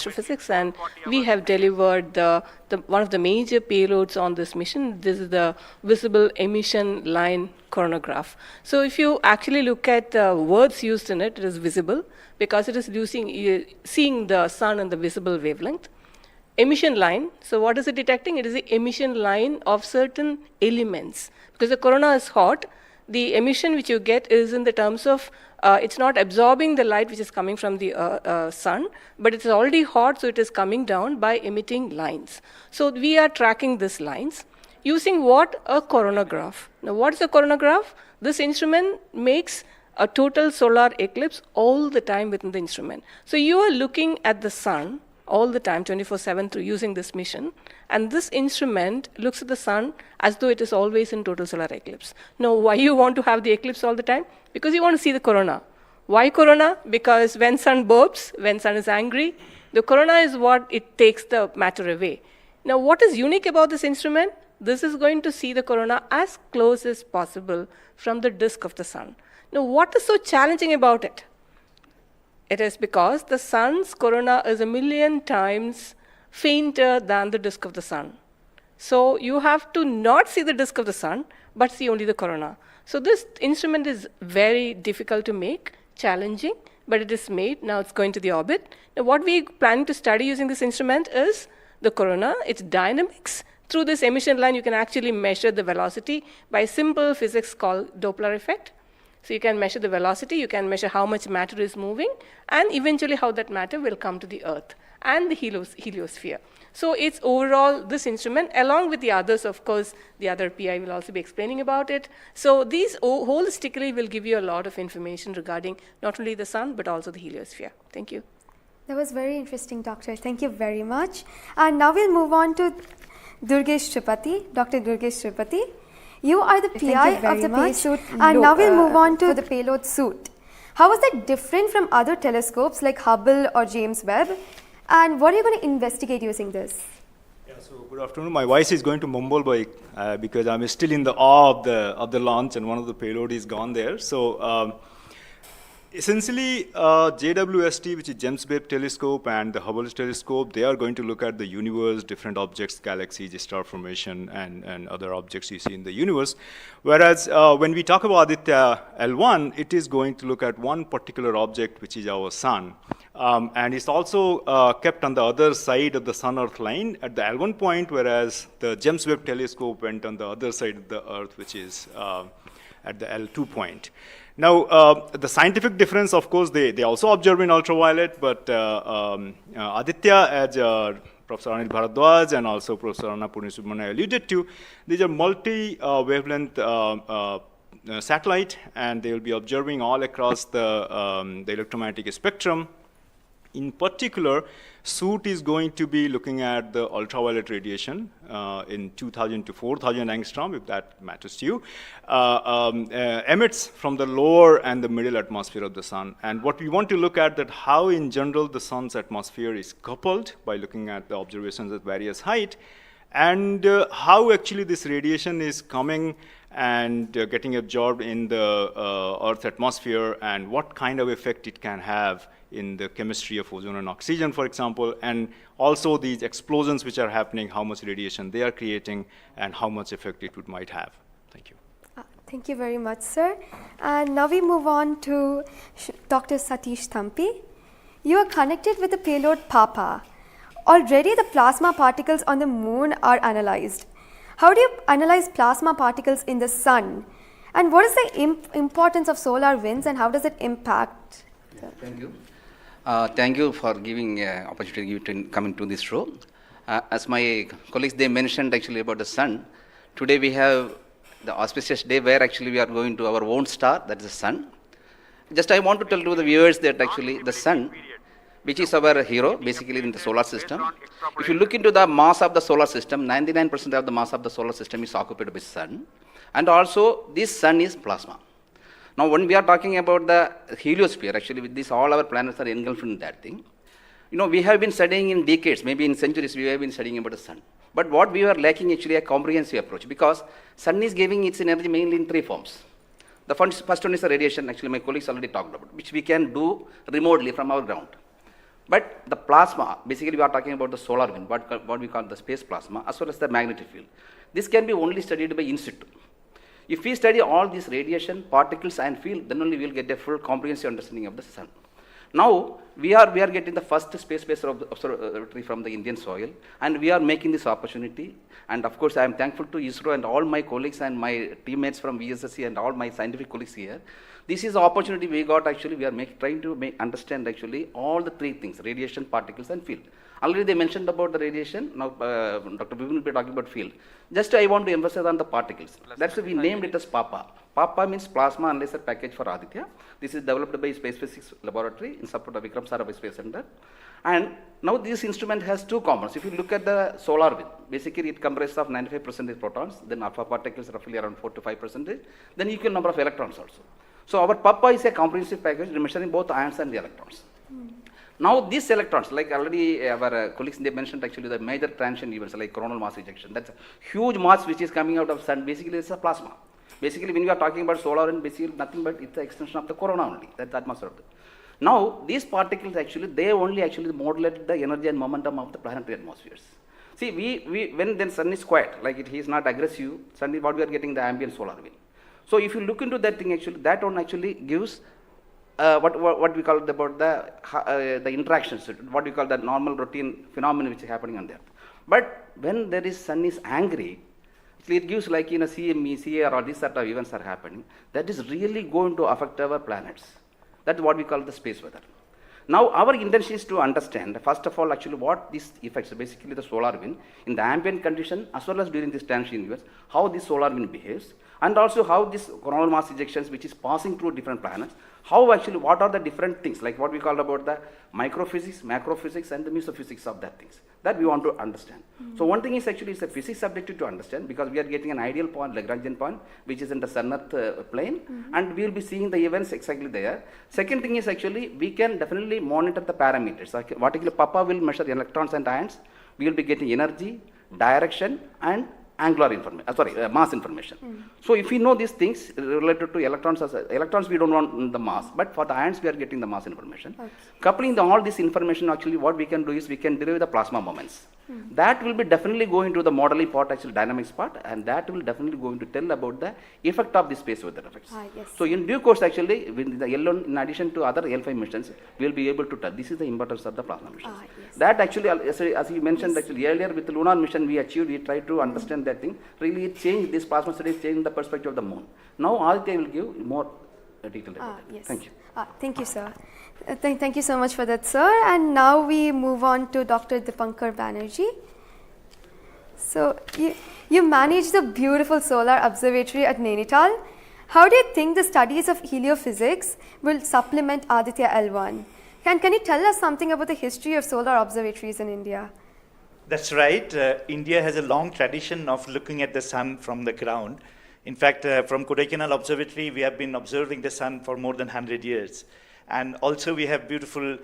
astrophysics, and we have delivered one of the major payloads on this mission. This is the visible emission line coronagraph. So if you actually look at the words used in it, it is visible because it is seeing the sun and the visible wavelength. Emission line, so what is it detecting? It is the emission line of certain elements. Because the corona is hot, the emission which you get is in the terms of, it's not absorbing the light which is coming from the sun, but it's already hot, so it is coming down by emitting lines. So we are tracking these lines using what? A coronagraph. Now what is a coronagraph? This instrument makes a total solar eclipse all the time within the instrument. So you are looking at the sun all the time, 24/7 through using this mission. And this instrument looks at the sun as though it is always in total solar eclipse. Now, why you want to have the eclipse all the time? Because you want to see the corona. Why corona? Because when sun burps, when sun is angry, the corona is what it takes the matter away. Now, what is unique about this instrument? This is going to see the corona as close as possible from the disk of the sun. Now, what is so challenging about it? It is because the sun's corona is 1,000,000 times fainter than the disk of the sun. So you have to not see the disk of the sun, but see only the corona. So this instrument is very difficult to make, challenging, but it is made. Now it's going to the orbit. Now what we plan to study using this instrument is the corona, its dynamics. Through this emission line, you can actually measure the velocity by simple physics called Doppler effect. So you can measure the velocity, you can measure how much matter is moving, and eventually how that matter will come to the Earth and the heliosphere. So it's overall this instrument, along with the others, of course, the other PI will also be explaining about it. So these holistically will give you a lot of information regarding not only the sun, but also the heliosphere. Thank you. That was very interesting, Doctor. Thank you very much. And now we'll move on to Durgesh Tripathi, Dr. Durgesh Tripathi. You are the PI of the payload suit, and now we'll move on to the payload suit. How is that different from other telescopes like Hubble or James Webb? And what are you going to investigate using this? Yeah, so good afternoon. My voice is going to mumble because I'm still in the awe of the launch, and one of the payload is gone there. So essentially, JWST, which is James Webb Telescope, and the Hubble Telescope, they are going to look at the universe, different objects, galaxies, star formation, and other objects you see in the universe. Whereas when we talk about Aditya-L1, it is going to look at one particular object, which is our sun. And it's also kept on the other side of the sun-Earth line at the L1 point, whereas the James Webb Telescope went on the other side of the Earth, which is at the L2 point. Now, the scientific difference, of course, they also observe in ultraviolet, but Aditya, as Professor Anil Bharadwaj and also Professor Anna Purnisubramanian alluded to, these are multi-wavelength satellite, and they will be observing all across the electromagnetic spectrum. In particular, SUIT is going to be looking at the ultraviolet radiation in 2,000 to 4,000 angstrom, if that matters to you, emits from the lower and the middle atmosphere of the sun. And what we want to look at that how in general the sun's atmosphere is coupled by looking at the observations at various height, and how actually this radiation is coming and getting absorbed in the Earth's atmosphere, and what kind of effect it can have in the chemistry of ozone and oxygen, for example, and also these explosions which are happening, how much radiation they are creating, and how much effect it might have. Thank you. Thank you very much, sir. And now we move on to Dr. Satish Dhawan. You are connected with the payload PAPA. Already the plasma particles on the moon are analyzed. How do you analyze plasma particles in the sun? And what is the importance of solar winds, and how does it impact? Thank you. Thank you for giving opportunity to come into this show. As my colleagues, they mentioned actually about the sun. Today we have the auspicious day where actually we are going to our own star, that is the sun. Just I want to tell to the viewers that actually the sun, which is our hero basically in the solar system. If you look into the mass of the solar system, 99% of the mass of the solar system is occupied by sun. And also this sun is plasma. Now, when we are talking about the heliosphere, actually with this, all our planets are engulfed in that thing. You know, we have been studying in decades, maybe in centuries, we have been studying about the sun. But what we are lacking actually a comprehensive approach, because sun is giving its energy mainly in three forms. The first one is the radiation, actually my colleagues already talked about, which we can do remotely from our ground. But the plasma, basically we are talking about the solar wind, what we call the space plasma, as well as the magnetic field. This can be only studied by in situ. If we study all these radiation, particles and field, then only we will get a full comprehensive understanding of the sun. Now, we are getting the first space-based observatory from the Indian soil, and we are making this opportunity. And of course, I am thankful to ISRO and all my colleagues and my teammates from VSSC and all my scientific colleagues here. This is the opportunity we got actually. We are trying to understand actually all the three things: radiation, particles, and field. Already they mentioned about the radiation. Now, Dr. Bibin will be talking about field. Just I want to emphasize on the particles. That's why we named it as PAPA. PAPA means Plasma Analyzer Package for Aditya. This is developed by Space Physics Laboratory in support of Vikram Sarabhai Space Center. And now this instrument has two components. If you look at the solar wind, basically it comprises of 95% protons, then alpha particles roughly around 4 to 5%, then equal number of electrons also. So our PAPA is a comprehensive package measuring both ions and the electrons. Now these electrons, like already our colleagues they mentioned actually the major transition events like coronal mass ejection. That's a huge mass which is coming out of sun. Basically it's a plasma. Basically when we are talking about solar and basically nothing but it's the extension of the corona only. That's the atmosphere. Now these particles actually they only actually modulate the energy and momentum of the planetary atmospheres. See we when then sun is quiet, like it is not aggressive, sun is what we are getting the ambient solar wind. So if you look into that thing actually, that one actually gives what we call about the interactions, what we call the normal routine phenomenon which is happening on the earth. But when there is sun is angry, actually it gives like in a CME, CAR or these sort of events are happening, that is really going to affect our planets. That's what we call the space weather. Now our intention is to understand first of all actually what these effects, basically the solar wind in the ambient condition as well as during this transition events, how this solar wind behaves, and also how this coronal mass ejections which is passing through different planets, how actually what are the different things like what we call about the microphysics, macrophysics and the mesophysics of that things that we want to understand. So one thing is actually it's a physics subjective to understand because we are getting an ideal point, Lagrangian point, which is in the sun-earth plane, and we will be seeing the events exactly there. Second thing is actually we can definitely monitor the parameters. Like particularly PAPA will measure electrons and ions. We will be getting energy, direction and angular information, mass information. So if we know these things related to electrons, electrons we don't want the mass, but for the ions we are getting the mass information. Okay. Coupling all this information actually what we can do is we can derive the plasma moments. That will be definitely going to the modeling part, actually dynamics part, and that will definitely going to tell about the effect of the space weather effects. Yes. So in due course actually with the L1 in addition to other L5 missions, we will be able to tell this is the importance of the plasma missions. Yes. That actually as you mentioned actually earlier with the lunar mission we achieved, we tried to understand that thing. Really it changed, this plasma studies changed the perspective of the moon. Now Aditya will give more detail about that. Yes. Thank you. Thank you, sir. Thank you so much for that, sir. And now we move on to Dr. Dipankar Banerjee. So you manage the beautiful solar observatory at Nainital. How do you think the studies of heliophysics will supplement Aditya-L1? Can you tell us something about the history of solar observatories in India? That's right. India has a long tradition of looking at the sun from the ground. In fact, from Kodaikanal Observatory, we have been observing the sun for more than 100 years. And also we have beautiful,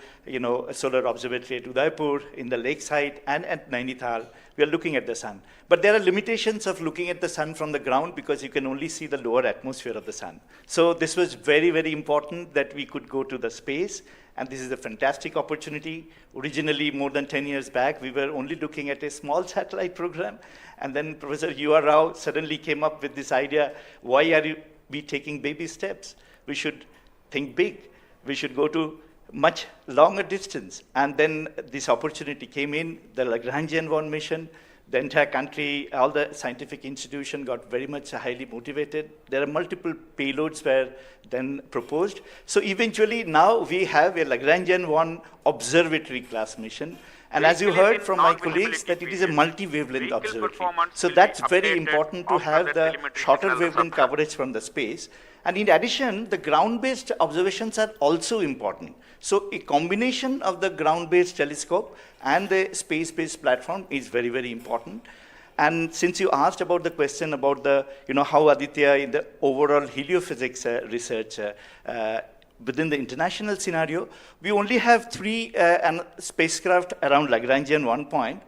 solar observatory at Udaipur, in the lakeside, and at Nainital. We are looking at the sun. But there are limitations of looking at the sun from the ground because you can only see the lower atmosphere of the sun. So this was very, very important that we could go to the space. And this is a fantastic opportunity. Originally, more than 10 years back, we were only looking at a small satellite program. And then Professor U.R. Rao suddenly came up with this idea, why are we taking baby steps? We should think big. We should go to much longer distance. And then this opportunity came in, the Lagrangian mission. The entire country, all the scientific institution got very much highly motivated. There are multiple payloads were then proposed. So eventually now we have a Lagrangian observatory class mission. And as you heard from my colleagues that it is a multi-wavelength observatory. So that's very important to have the shorter wavelength coverage from the space. And in addition, the ground-based observations are also important. So a combination of the ground-based telescope and the space-based platform is very, very important. And since you asked about the question about the, how Aditya in the overall heliophysics research within the international scenario, we only have 3 spacecraft around Lagrangian 1 point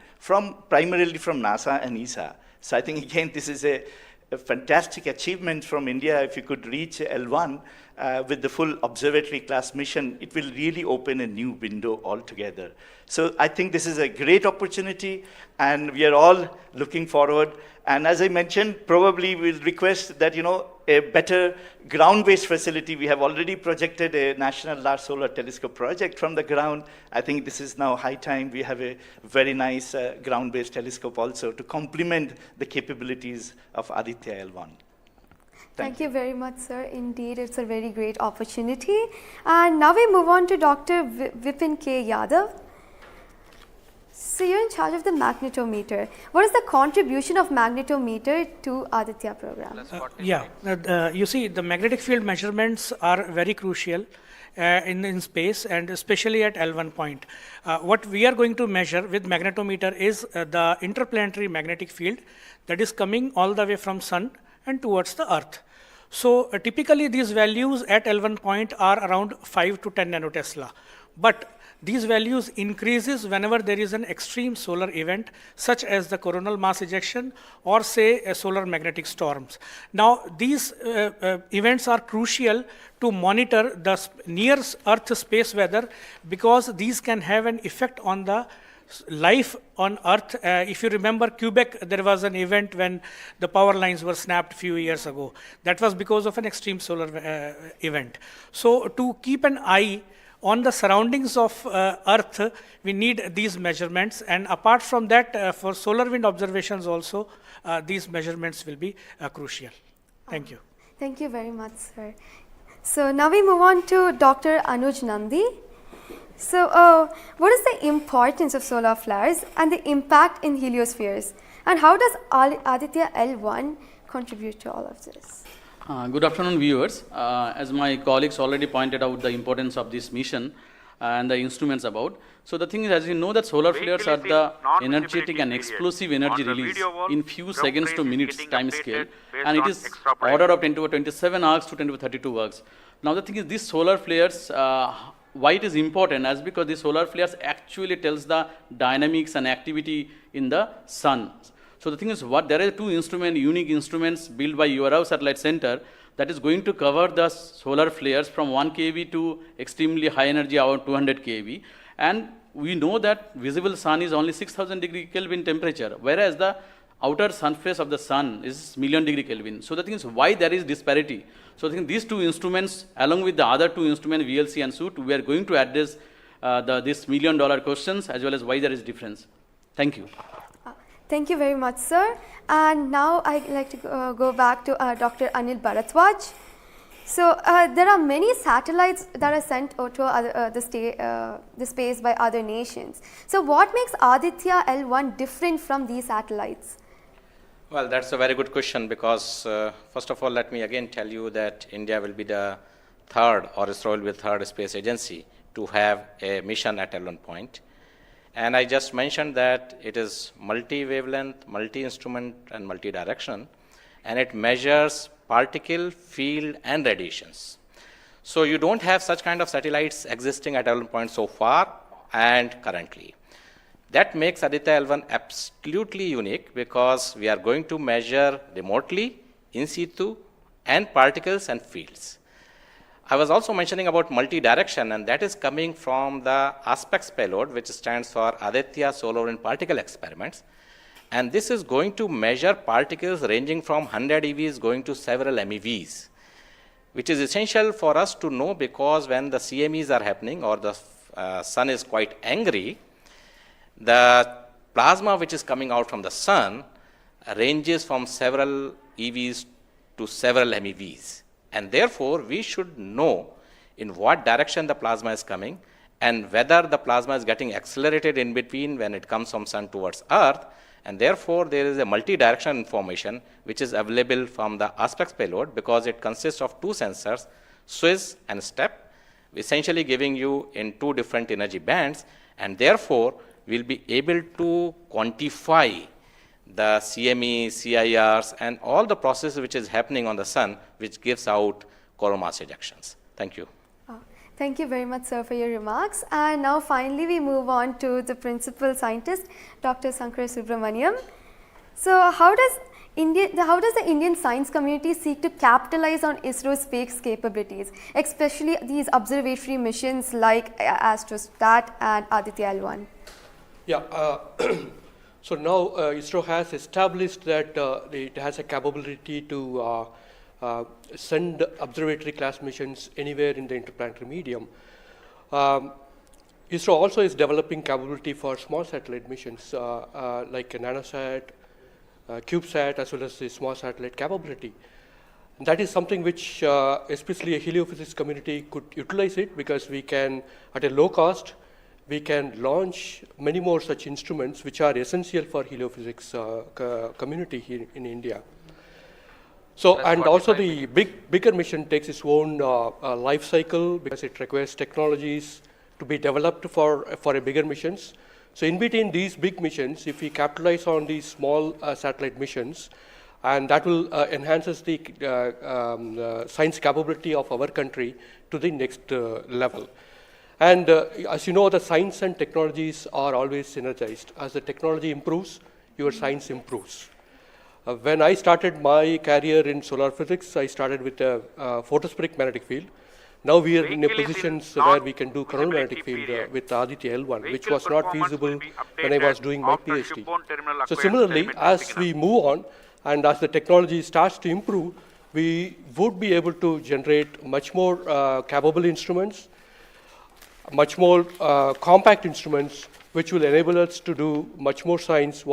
primarily from NASA and ESA. So I think again this is a a fantastic achievement from India. If you could reach L1 with the full observatory class mission, it will really open a new window altogether. So I think this is a great opportunity, and we are all looking forward. And as I mentioned, probably we'll request that, a better ground-based facility. We have already projected a National Large Solar Telescope project from the ground. I think this is now high time we have a very nice ground-based telescope also to complement the capabilities of Aditya-L1. Thank you very much, sir. Indeed, it's a very great opportunity. And now we move on to Dr. Vipin K. Yadav. So you're in charge of the magnetometer. What is the contribution of magnetometer to Aditya program? You see, the magnetic field measurements are very crucial in space, and especially at L1 point. What we are going to measure with magnetometer is the interplanetary magnetic field that is coming all the way from Sun and towards the Earth. So typically these values at L1 point are around 5 to 10 nanotesla. But these values increases whenever there is an extreme solar event, such as the coronal mass ejection or say a solar magnetic storms. Now these events are crucial to monitor the near Earth space weather, because these can have an effect on the life on Earth. If you remember Quebec, there was an event when the power lines were snapped a few years ago. That was because of an extreme solar event. So to keep an eye on the surroundings of Earth, we need these measurements, and apart from that, for solar wind observations also, these measurements will be crucial. Thank you. Thank you very much, sir. So now we move on to Dr. Anuj Nandi. So what is the importance of solar flares and the impact in heliospheres, and how does Aditya-L1 contribute to all of this? Good afternoon, viewers. As my colleagues already pointed out the importance of this mission and the instruments about. So the thing is, as you know, that solar flares are the energetic and explosive energy release in few seconds to minutes time scale, and it is order of 10 to 27 arcs to 10 to 32 arcs. Now the thing is, these solar flares, why it is important, as because the solar flares actually tells the dynamics and activity in the sun. So the thing is, there are two unique instruments built by URAO Satellite Center that is going to cover the solar flares from 1 kV to extremely high energy, about 200 kV. And we know that visible sun is only 6000 degree Kelvin temperature, whereas the outer surface of the sun is million degree Kelvin. So the thing is, why there is disparity? So I think these two instruments, along with the other two instruments, VLC and SUIT, we are going to address this $1 million questions, as well as why there is difference. Thank you. Thank you very much, sir. And now I'd like to go back to Dr. Anil Bharadwaj. So there are many satellites that are sent to the space by other nations. So what makes Aditya-L1 different from these satellites? Well, that's a very good question, because first of all, let me again tell you that India will be the third, or ISRO will be the third space agency to have a mission at L1 point. And I just mentioned that it is multi-wavelength, multi-instrument, and multi-direction, and it measures particle, field, and radiations. So you don't have such kind of satellites existing at L1 point so far and currently. That makes Aditya-L1 absolutely unique, because we are going to measure remotely, in situ, and particles and fields. I was also mentioning about multi-direction, and that is coming from the ASPECTS payload, which stands for Aditya Solar and Particle Experiments. And this is going to measure particles ranging from 100 EVs going to several MeVs, which is essential for us to know, because when the CMEs are happening or the sun is quite angry, the plasma which is coming out from the sun ranges from several EVs to several MeVs. And therefore, we should know in what direction the plasma is coming, and whether the plasma is getting accelerated in between when it comes from sun towards Earth. And therefore, there is a multi-direction information which is available from the ASPECTS payload, because it consists of two sensors, SWIS and STEP, essentially giving you in two different energy bands, and therefore we'll be able to quantify the CME, CIRs, and all the processes which is happening on the sun, which gives out coronal mass ejections. Thank you. Thank you very much, sir, for your remarks. And now finally we move on to the principal scientist, Dr. Sankara Subramaniam. So how does the Indian science community seek to capitalize on ISRO's space capabilities, especially these observatory missions like Astrostat and Aditya-L1? Yeah, so now ISRO has established that it has a capability to send observatory class missions anywhere in the interplanetary medium. ISRO also is developing capability for small satellite missions like a nanosat, CubeSat, as well as the small satellite capability. And that is something which especially a heliophysics community could utilize it, because we can, at a low cost, we can launch many more such instruments which are essential for heliophysics community here in India. So, and also the bigger mission takes its own life cycle, because it requires technologies to be developed for a bigger missions. So in between these big missions, if we capitalize on these small satellite missions, and that will enhances the science capability of our country to the next level. And as you know, the science and technologies are always synergized. As the technology improves, your science improves. When I started my career in solar physics, I started with a photospheric magnetic field. Now we are in a position where we can do coronal magnetic field with Aditya-L1, which was not feasible when I was doing my PhD. So similarly, as we move on and as the technology starts to improve, we would be able to generate much more capable instruments, much more compact instruments, which will enable us to do much more science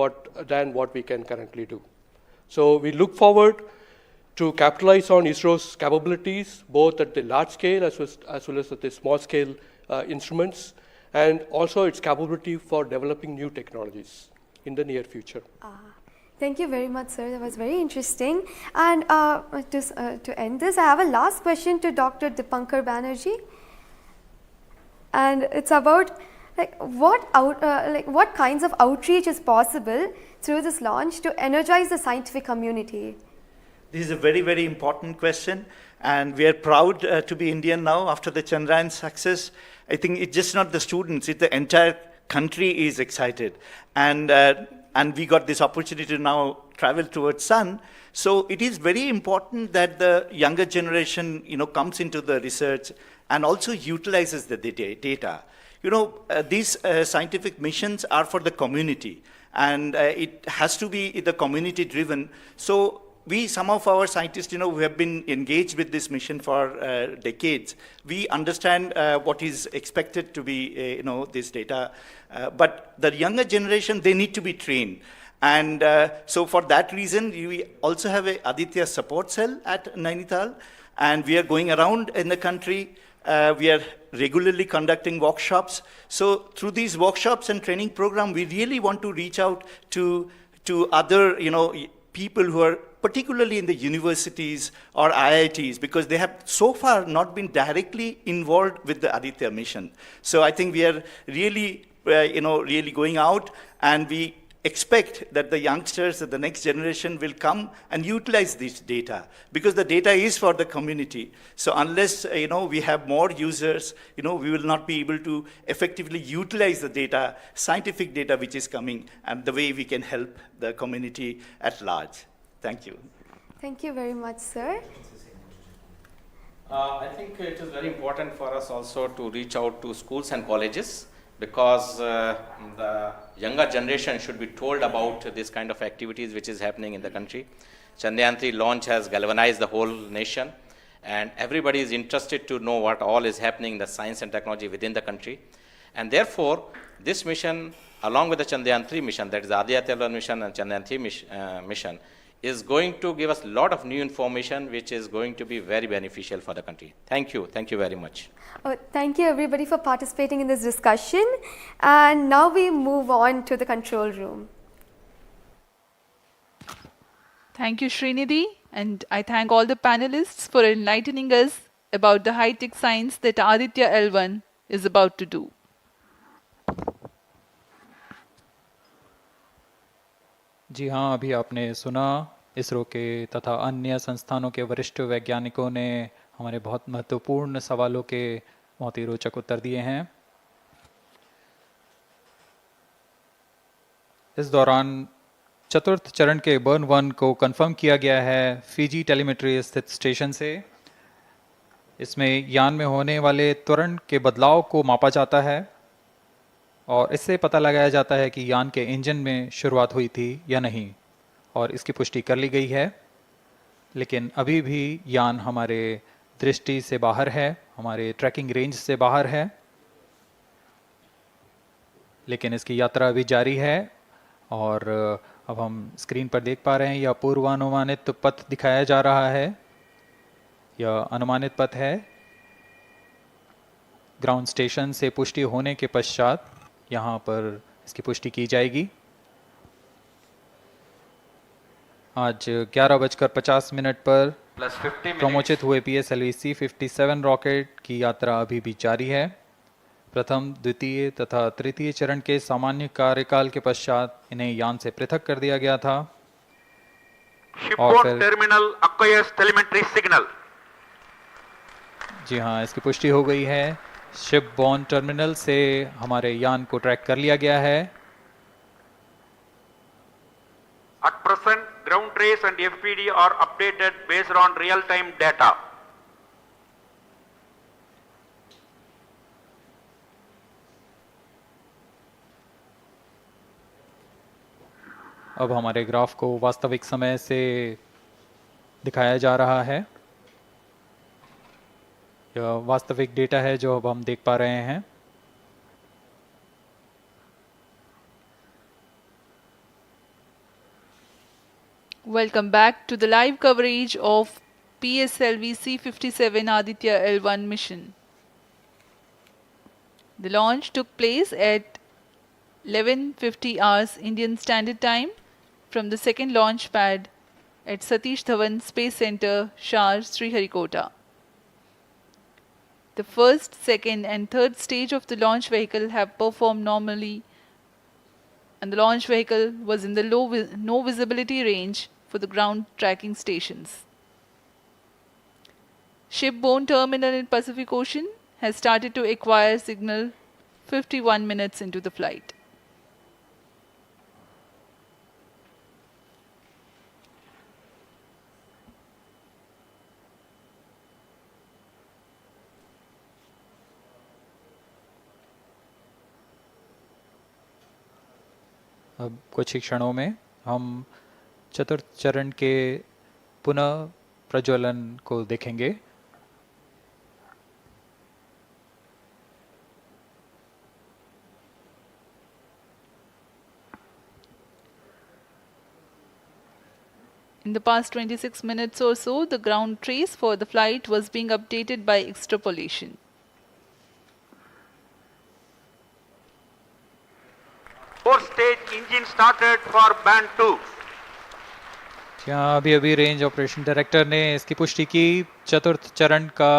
than what we can currently do. So we look forward to capitalize on ISRO's capabilities, both at the large scale as well as at the small scale instruments, and also its capability for developing new technologies in the near future. Thank you very much, sir. That was very interesting. And to end this, I have a last question to Dr. Dipankar Banerjee. And it's about what kinds of outreach is possible through this launch to energize the scientific community? This is a very, very important question, and we are proud to be Indian now after the Chandrayaan success. I think it's just not the students, it's the entire country is excited. And we got this opportunity to now travel towards Sun. So it is very important that the younger generation, comes into the research and also utilizes the data. These scientific missions are for the community, and it has to be the community driven. So some of our scientists, who have been engaged with this mission for decades, we understand what is expected to be, this data. But the younger generation, they need to be trained. And so for that reason, we also have a Aditya support cell at Nainital, and we are going around in the country. We are regularly conducting workshops. So through these workshops and training program, we really want to reach out to other, people who are particularly in the universities or IITs, because they have so far not been directly involved with the Aditya mission. So I think we are really, really going out, and we expect that the youngsters, the next generation will come and utilize this data, because the data is for the community. So unless, we have more users, we will not be able to effectively utilize the data, scientific data which is coming, and the way we can help the community at large. Thank you. Thank you very much, sir. I think it is very important for us also to reach out to schools and colleges, because the younger generation should be told about this kind of activities which is happening in the country. Chandrayaan-3 launch has galvanized the whole nation, and everybody is interested to know what all is happening in the science and technology within the country. And therefore, this mission, along with the Chandrayaan-3 mission, that is the Aditya-L1 mission and Chandrayaan-3 mission, is going to give us a lot of new information which is going to be very beneficial for the country. Thank you. Thank you very much. Thank you everybody for participating in this discussion. And now we move on to the control room. Thank you, Srinidhi, and I thank all the panelists for enlightening us about the high-tech science that Aditya-L1 is about to do. जी हाँ, अभी आपने सुना इसरो के तथा अन्य संस्थानों के वरिष्ठ वैज्ञानिकों ने हमारे बहुत महत्वपूर्ण सवालों के बहुत ही रोचक उत्तर दिए हैं। इस दौरान चतुर्थ चरण के बर्न 1 को कंफर्म किया गया है फिजी टेलीमेट्री स्थित स्टेशन से। इसमें यान में होने वाले त्वरण के बदलाव को मापा जाता है और इससे पता लगाया जाता है कि यान के इंजन में शुरुआत हुई थी या नहीं, और इसकी पुष्टि कर ली गई है। लेकिन अभी भी यान हमारे दृष्टि से बाहर है, हमारे ट्रैकिंग रेंज से बाहर है, लेकिन इसकी यात्रा अभी जारी है। और अब हम स्क्रीन पर देख पा रहे हैं यह पूर्वानुमानित पथ दिखाया जा रहा है। यह अनुमानित पथ है। ग्राउंड स्टेशन से पुष्टि होने के पश्चात यहाँ पर इसकी पुष्टि की जाएगी। आज 11:50 पर प्रमोचित हुए PSLV-C57 रॉकेट की यात्रा अभी भी जारी है। प्रथम, द्वितीय तथा तृतीय चरण के सामान्य कार्यकाल के पश्चात इन्हें यान से पृथक कर दिया गया था। और फिर टर्मिनल acquires telemetry signal। जी हाँ, इसकी पुष्टि हो गई है। शिपबॉर्न टर्मिनल से हमारे यान को ट्रैक कर लिया गया है। At present, ground trace and FPD are updated based on real-time data। अब हमारे ग्राफ को वास्तविक समय से दिखाया जा रहा है। यह वास्तविक डेटा है जो अब हम देख पा रहे हैं। Welcome back to the live coverage of PSLV-C57 Aditya-L1 mission. The launch took place at 11:50 hours Indian Standard Time from the second launch pad at Satish Dhawan Space Center, SHAR, Sriharikota. The first, second and third stage of the launch vehicle have performed normally, and the launch vehicle was in the no visibility range for the ground tracking stations. Shipborne terminal in Pacific Ocean has started to acquire signal 51 minutes into the flight. अब कुछ ही क्षणों में हम चतुर्थ चरण के पुनः प्रज्वलन को देखेंगे। In the past 26 minutes or so, the ground trace for the flight was being updated by extrapolation. Four-stage engine started for band 2। यहाँ अभी रेंज ऑपरेशन डायरेक्टर ने इसकी पुष्टि की। चतुर्थ चरण का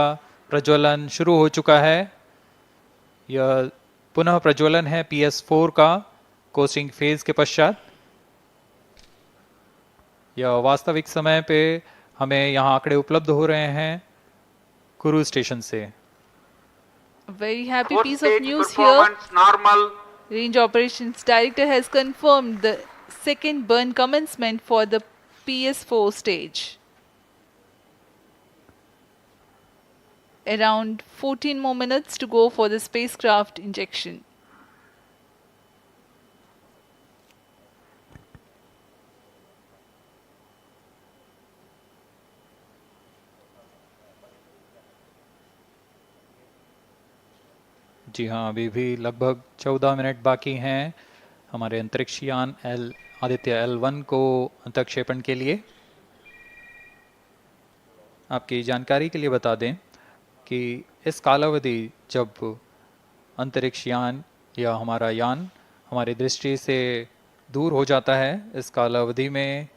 प्रज्वलन शुरू हो चुका है। यह पुनः प्रज्वलन है PS4 का कोस्टिंग फेज के पश्चात। यह वास्तविक समय पे हमें यहाँ आंकड़े उपलब्ध हो रहे हैं क्रूज स्टेशन से। A very happy piece of news here. Normal। Range Operations Director has confirmed the second burn commencement for the PS4 stage. Around 14 more minutes to go for the spacecraft injection. जी हाँ, अभी भी लगभग 14 minute बाकी हैं हमारे अंतरिक्ष यान आदित्य-L1 को अंतक्षेपण के लिए। आपकी जानकारी के लिए बता दें कि इस कालावधि जब अंतरिक्ष यान या हमारा यान हमारी दृष्टि से दूर हो जाता है, इस कालावधि में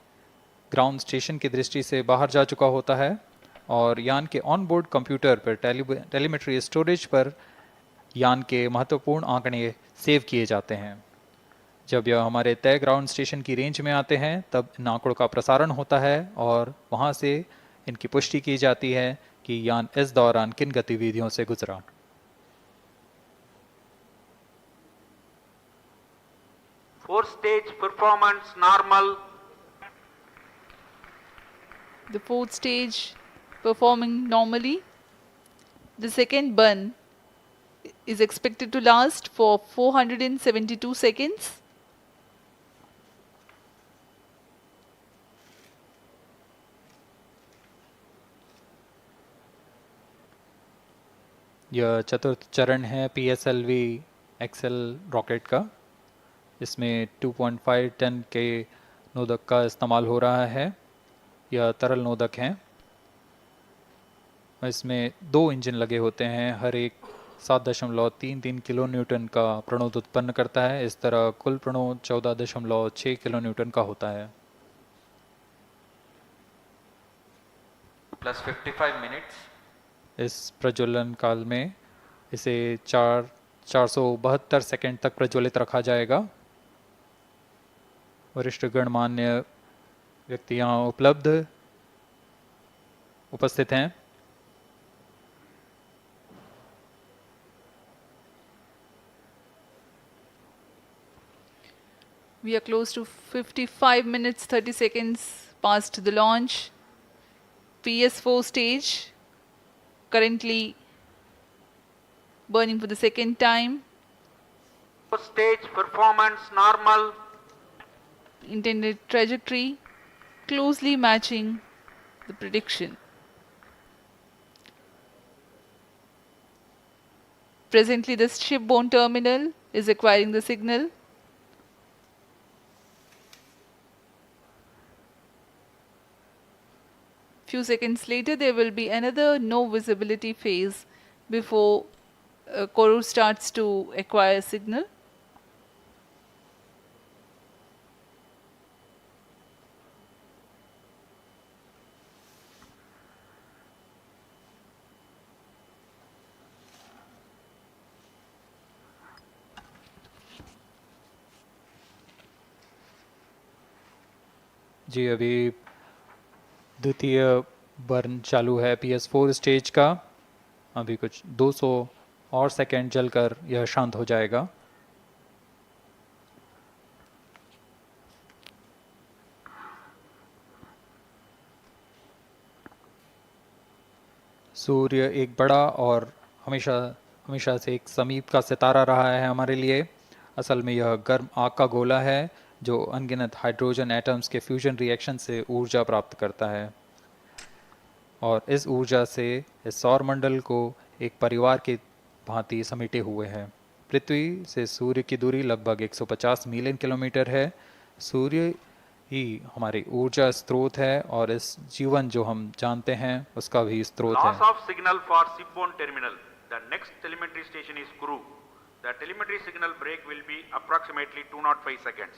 ग्राउंड स्टेशन की दृष्टि से बाहर जा चुका होता है और यान के ऑन बोर्ड कंप्यूटर पर टेलीमेट्री स्टोरेज पर यान के महत्वपूर्ण आंकड़े सेव किए जाते हैं। जब यह हमारे तय ग्राउंड स्टेशन की रेंज में आते हैं तब इन आंकड़ों का प्रसारण होता है और वहां से इनकी पुष्टि की जाती है कि यान इस दौरान किन गतिविधियों से गुजरा। Fourth stage performance normal. The fourth stage performing normally. The second burn is expected to last for 472 seconds. यह चतुर्थ चरण है PSLV XL रॉकेट का। इसमें 2.5 टन के नोदक का इस्तेमाल हो रहा है। यह तरल नोदक हैं। इसमें 2 इंजन लगे होते हैं। हर एक 7.33 किलो न्यूटन का प्रणोद उत्पन्न करता है। इस तरह कुल प्रणोद 14.6 किलो न्यूटन का होता है। Plus 55 minutes. इस प्रज्वलन काल में इसे 472 सेकंड तक प्रज्वलित रखा जाएगा। वरिष्ठ गणमान्य व्यक्ति यहाँ उपस्थित हैं। We are close to 55 minutes 30 seconds past the launch. PS4 stage currently burning for the second time. Fourth stage performance normal. Intended trajectory closely matching the prediction. Presently the shipborne terminal is acquiring the signal. Few seconds later there will be another no visibility phase before Koru starts to acquire signal. जी अभी द्वितीय burn चालू है PS4 stage का। अभी कुछ 200 और second जलकर यह शांत हो जाएगा। सूर्य एक बड़ा और हमेशा से एक समीप का सितारा रहा है हमारे लिए। असल में यह गर्म आग का गोला है जो अनगिनत हाइड्रोजन एटम्स के फ्यूजन रिएक्शन से ऊर्जा प्राप्त करता है और इस ऊर्जा से इस सौर मंडल को एक परिवार की भांति समेटे हुए है। पृथ्वी से सूर्य की दूरी लगभग 150 मिलियन किलोमीटर है। सूर्य ही हमारी ऊर्जा स्रोत है और इस जीवन जो हम जानते हैं उसका भी स्रोत है। Loss of signal for shipborne terminal. The next telemetry station is Kuru. The telemetry signal break will be approximately 205 seconds.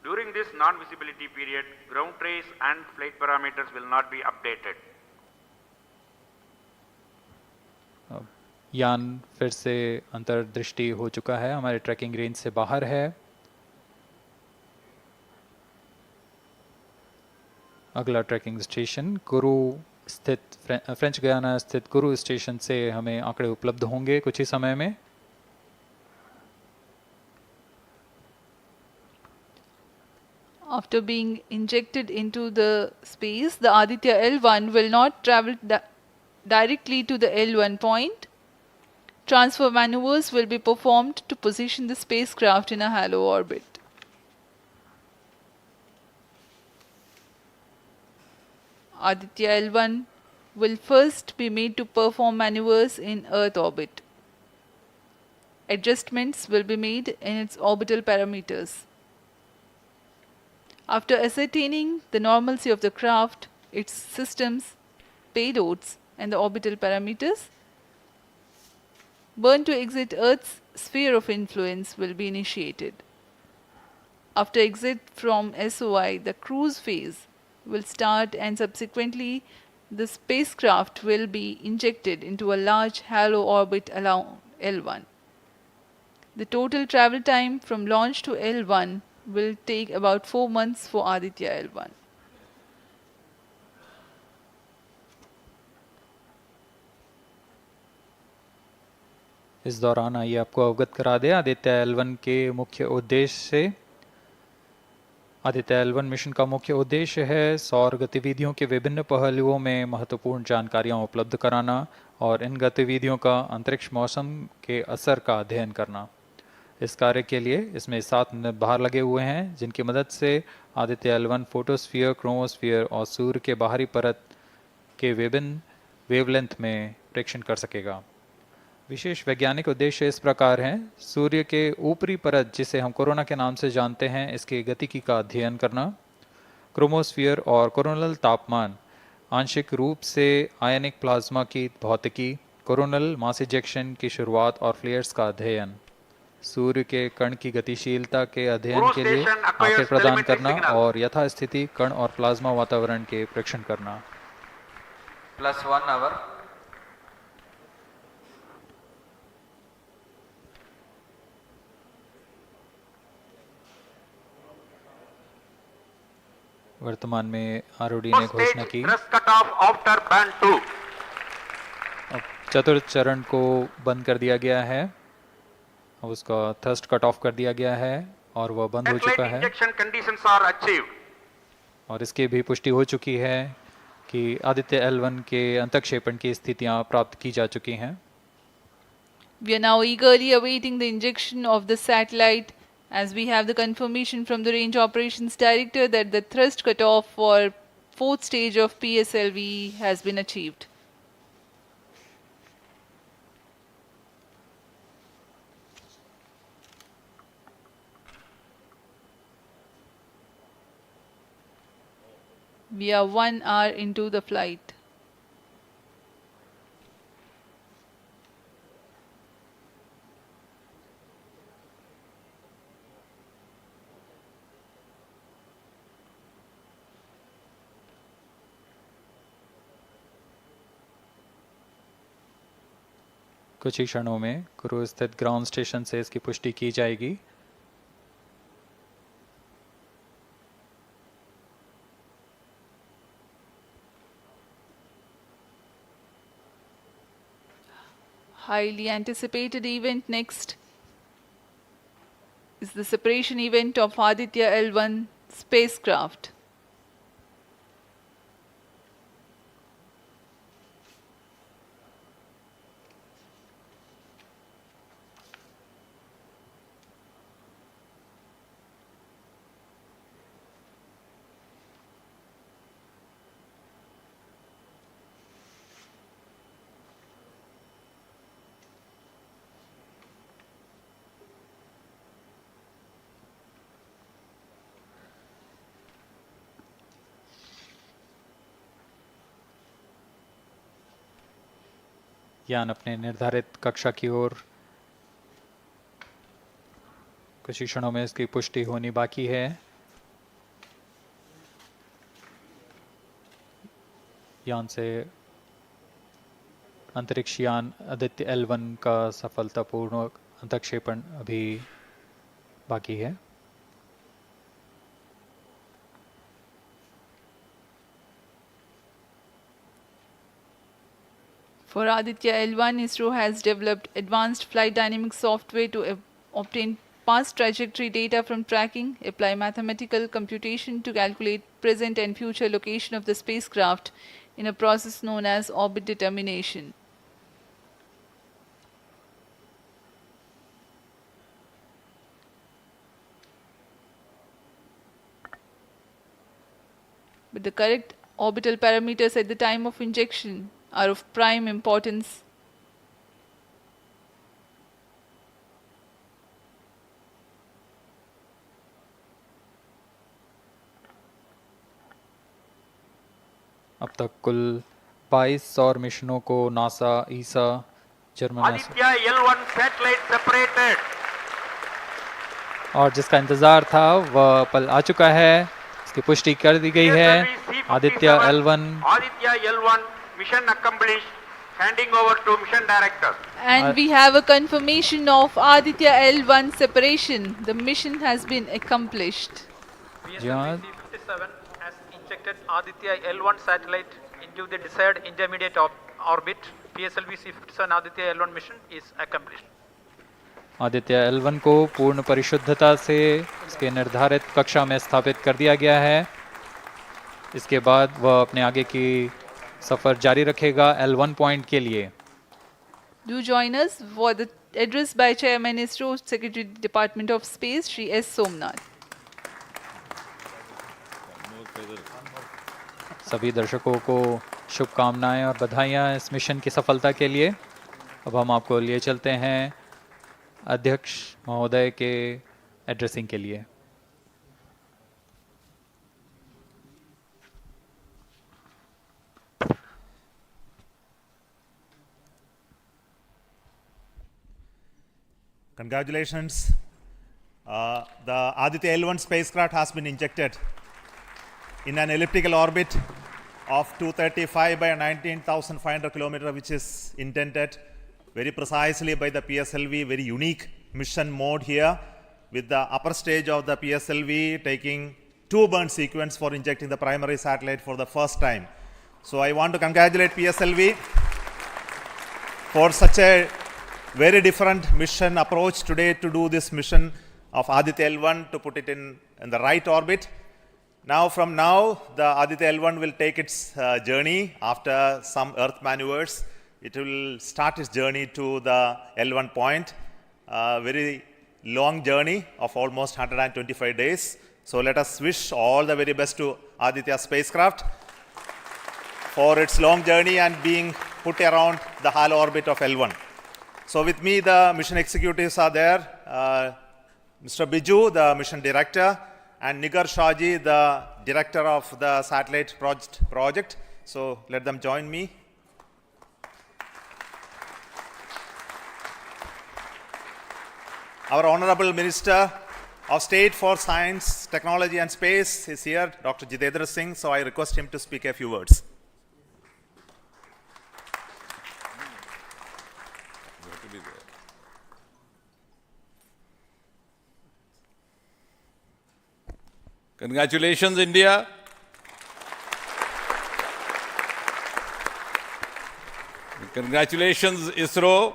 During this non-visibility period, ground trace and flight parameters will not be updated. यान फिर से अंतर्दृष्टि हो चुका है, हमारे trekking range से बाहर है। अगला ट्रैकिंग स्टेशन गुरु स्थित फ्रेंच गयाना स्थित गुरु स्टेशन से हमें आंकड़े उपलब्ध होंगे कुछ ही समय में। After being injected into the space, the Aditya-L1 will not travel directly to the L1 point. Transfer maneuvers will be performed to position the spacecraft in a halo orbit. Aditya-L1 will first be made to perform maneuvers in Earth orbit. Adjustments will be made in its orbital parameters. After ascertaining the normalcy of the craft, its systems, payloads, and the orbital parameters, burn to exit Earth's sphere of influence will be initiated. After exit from SOI, the cruise phase will start and subsequently the spacecraft will be injected into a large halo orbit along L1. The total travel time from launch to L1 will take about 4 months for Aditya-L1. इस दौरान आइए आपको अवगत करा दें Aditya L1 के मुख्य उद्देश्य से। आदित्य-L1 मिशन का मुख्य उद्देश्य है सौर गतिविधियों के विभिन्न पहलुओं में महत्वपूर्ण जानकारियां उपलब्ध कराना और इन गतिविधियों का अंतरिक्ष मौसम के असर का अध्ययन करना। इस कार्य के लिए इसमें 7 भार लगे हुए हैं जिनकी मदद से आदित्य-L1 फोटोस्फीयर, क्रोमोस्फीयर और सूर्य के बाहरी परत के विभिन्न वेवलेंथ में प्रेक्षण कर सकेगा। विशेष वैज्ञानिक उद्देश्य इस प्रकार हैं: सूर्य के ऊपरी परत जिसे हम कोरोना के नाम से जानते हैं, इसकी गतिकी का अध्ययन करना, क्रोमोस्फीयर और कोरोनल तापमान, आंशिक रूप से आयनिक प्लाज्मा की भौतिकी, कोरोनल मास इजेक्शन की शुरुआत और फ्लेयर्स का अध्ययन, सूर्य के कण की गतिशीलता के अध्ययन के लिए आंकड़े प्रदान करना और यथास्थिति कण और प्लाज्मा वातावरण के प्रेक्षण करना। +1 hour. वर्तमान में आरओडी ने घोषणा की अब चतुर्थ चरण को बंद कर दिया गया है, अब उसका थ्रस्ट कट ऑफ कर दिया गया है और वह बंद हो चुका है और इसकी भी पुष्टि हो चुकी है कि आदित्य-L1 के अंतक्षेपण की स्थितियां प्राप्त की जा चुकी हैं। We are now eagerly awaiting the injection of the satellite as we have the confirmation from the Range Operations Director that the thrust cutoff for 4th stage of PSLV has been achieved. We are 1 hour into the flight. कुछ ही क्षणों में कुरु स्थित ground station से इसकी पुष्टि की जाएगी। Highly anticipated event next is the separation event of Aditya-L1 spacecraft. यान अपने निर्धारित कक्षा की ओर कुछ ही क्षणों में इसकी पुष्टि होनी बाकी है। यान से अंतरिक्ष यान आदित्य-L1 का सफलतापूर्ण अंतक्षेपण अभी बाकी है। For Aditya-L1, ISRO has developed advanced flight dynamic software to obtain past trajectory data from tracking, apply mathematical computation to calculate present and future location of the spacecraft in a process known as orbit determination. But the correct orbital parameters at the time of injection are of prime importance. अब तक कुल 22 सौर मिशनों को NASA, ईसा, German Aditya-L1 satellite separated. और जिसका इंतजार था वह पल आ चुका है, इसकी पुष्टि कर दी गई है। Aditya-L1 mission accomplished, handing over to mission director. And we have a confirmation of Aditya-L1 separation. The mission has been accomplished. PSLV-C57 has injected Aditya-L1 satellite into the desired intermediate orbit. PSLV-C57 Aditya-L1 mission is accomplished. आदित्य-L1 को पूर्ण परिशुद्धता से इसके निर्धारित कक्षा में स्थापित कर दिया गया है। इसके बाद वह अपने आगे की सफ़र जारी रखेगा L1 पॉइंट के लिए। Do join us for the address by Chairman ISRO Secretary Department of Space, Shri S. Somnath. सभी दर्शकों को शुभकामनाएं और बधाइयां इस मिशन की सफलता के लिए। अब हम आपको लिए चलते हैं अध्यक्ष महोदय के एड्रेसिंग के लिए। Congratulations. The Aditya-L1 spacecraft has been injected in an elliptical orbit of 235 by 19,500 kilometers, which is intended very precisely by the PSLV, very unique mission mode here, with the upper stage of the PSLV taking 2 burn sequence for injecting the primary satellite for the first time. So I want to congratulate PSLV for such a very different mission approach today to do this mission of Aditya-L1 to put it in the right orbit. Now, from now, the Aditya-L1 will take its journey after some Earth maneuvers. It will start its journey to the L1 point, very long journey of almost 125 days. So let us wish all the very best to Aditya spacecraft for its long journey and being put around the halo orbit of L1. So with me, the mission executives are there. Mr. Biju, the mission director, and Nigar Shahji, the director of the satellite project. So let them join me. Our Honorable Minister of State for Science, Technology and Space is here, Dr. Jitendra Singh. So I request him to speak a few words. Congratulations, India. Congratulations, ISRO.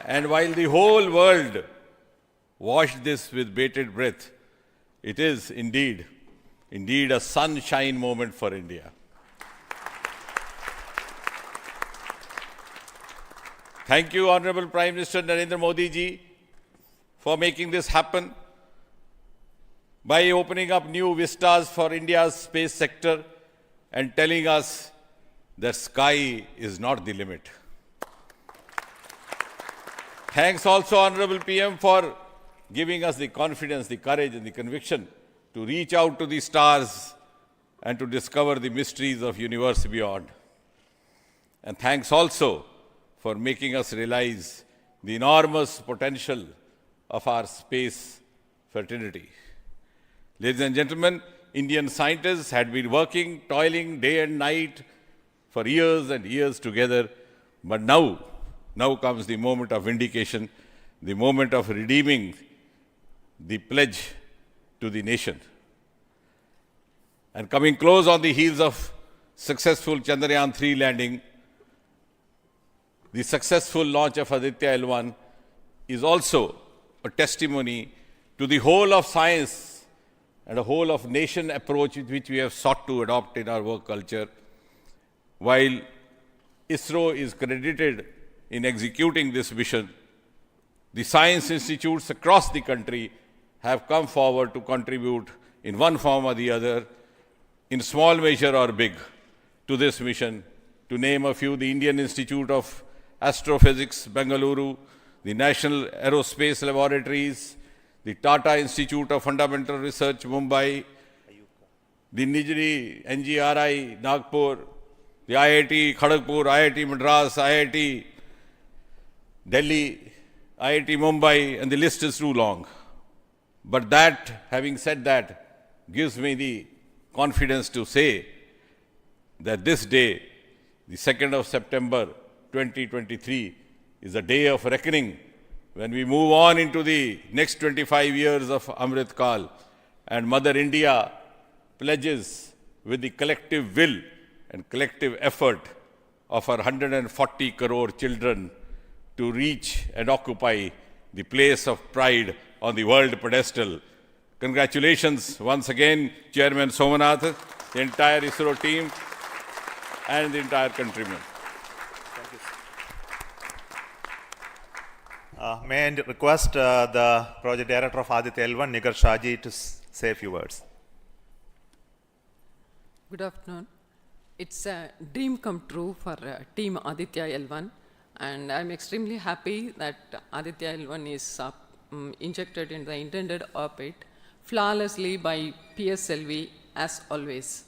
And while the whole world watched this with bated breath, it is indeed a sunshine moment for India. Thank you, Honorable Prime Minister Narendra Modi ji, for making this happen by opening up new vistas for India's space sector and telling us that sky is not the limit. Thanks also, Honorable PM, for giving us the confidence, the courage and the conviction to reach out to the stars and to discover the mysteries of universe beyond. And thanks also for making us realize the enormous potential of our space fraternity. Ladies and gentlemen, Indian scientists had been working, toiling day and night for years and years together, but now comes the moment of vindication, the moment of redeeming the pledge to the nation. And coming close on the heels of successful Chandrayaan-3 landing, the successful launch of Aditya-L1 is also a testimony to the whole of science and a whole of nation approach which we have sought to adopt in our work culture. While ISRO is credited in executing this mission, the science institutes across the country have come forward to contribute in one form or the other, in small measure or big, to this mission. To name a few, the Indian Institute of Astrophysics, Bengaluru, the National Aerospace Laboratories, the Tata Institute of Fundamental Research, Mumbai, the Nijri NGRI, Nagpur, the IIT Kharagpur, IIT Madras, IIT Delhi, IIT Mumbai, and the list is too long. But that, having said that, gives me the confidence to say that this day, the 2nd of September 2023, is a day of reckoning when we move on into the next 25 years of Amrit Kal, and Mother India pledges with the collective will and collective effort of our 140 crore children to reach and occupy the place of pride on the world pedestal. Congratulations once again, Chairman Somanath, the entire ISRO team, and the entire countrymen. May I request the project director of Aditya-L1, Nigar Shaji, to say a few words. Good afternoon. It's a dream come true for team Aditya-L1, and I'm extremely happy that Aditya-L1 is injected in the intended orbit flawlessly by PSLV as always.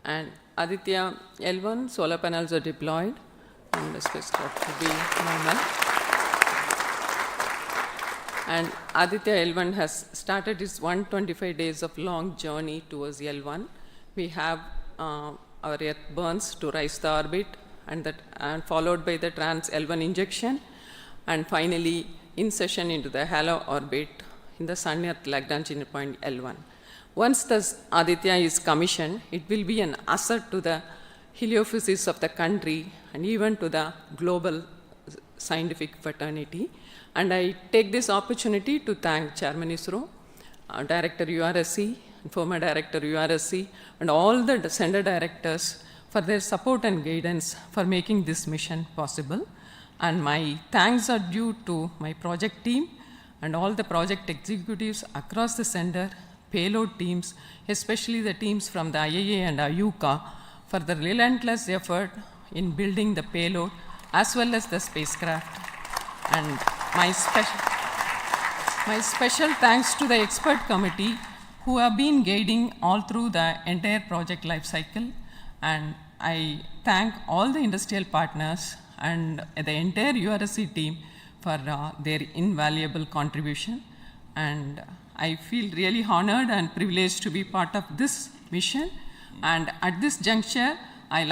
And Aditya-L1 solar panels are deployed and the spacecraft will be normal. And Aditya-L1 has started its 125 days of long journey towards L1. We have our Earth burns to rise the orbit, and followed by the trans-L1 injection, and finally insertion into the halo orbit in the Sun-Earth Lagrange point L1. Once the Aditya is commissioned, it will be an asset to the heliophysics of the country and even to the global scientific fraternity. And I take this opportunity to thank Chairman ISRO, Director URSC, former Director URSC, and all the Center Directors for their support and guidance for making this mission possible. And my thanks are due to my project team and all the project executives across the center, payload teams, especially the teams from the IAA and IUCA, for the relentless effort in building the payload as well as the spacecraft. And my special thanks to the expert committee who have been guiding all through the entire project life cycle. And I thank all the industrial partners and the entire URSC team for their invaluable contribution. And I feel really honored and privileged to be part of this mission. And at this juncture, I would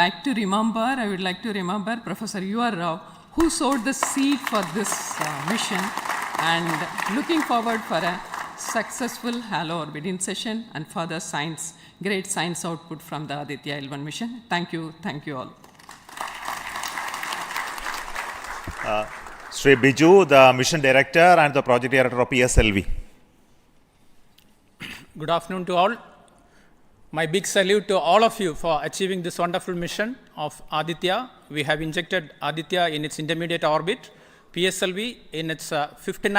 like to remember Professor U.R. Rao, who sowed the seed for this mission, and looking forward for a successful halo orbit insertion and further great science output from the Aditya-L1 mission. Thank you all. Sri Biju, the mission director and the project director of PSLV. Good afternoon to all. My big salute to all of you for achieving this wonderful mission of Aditya. We have injected Aditya in its intermediate orbit, PSLV in its 59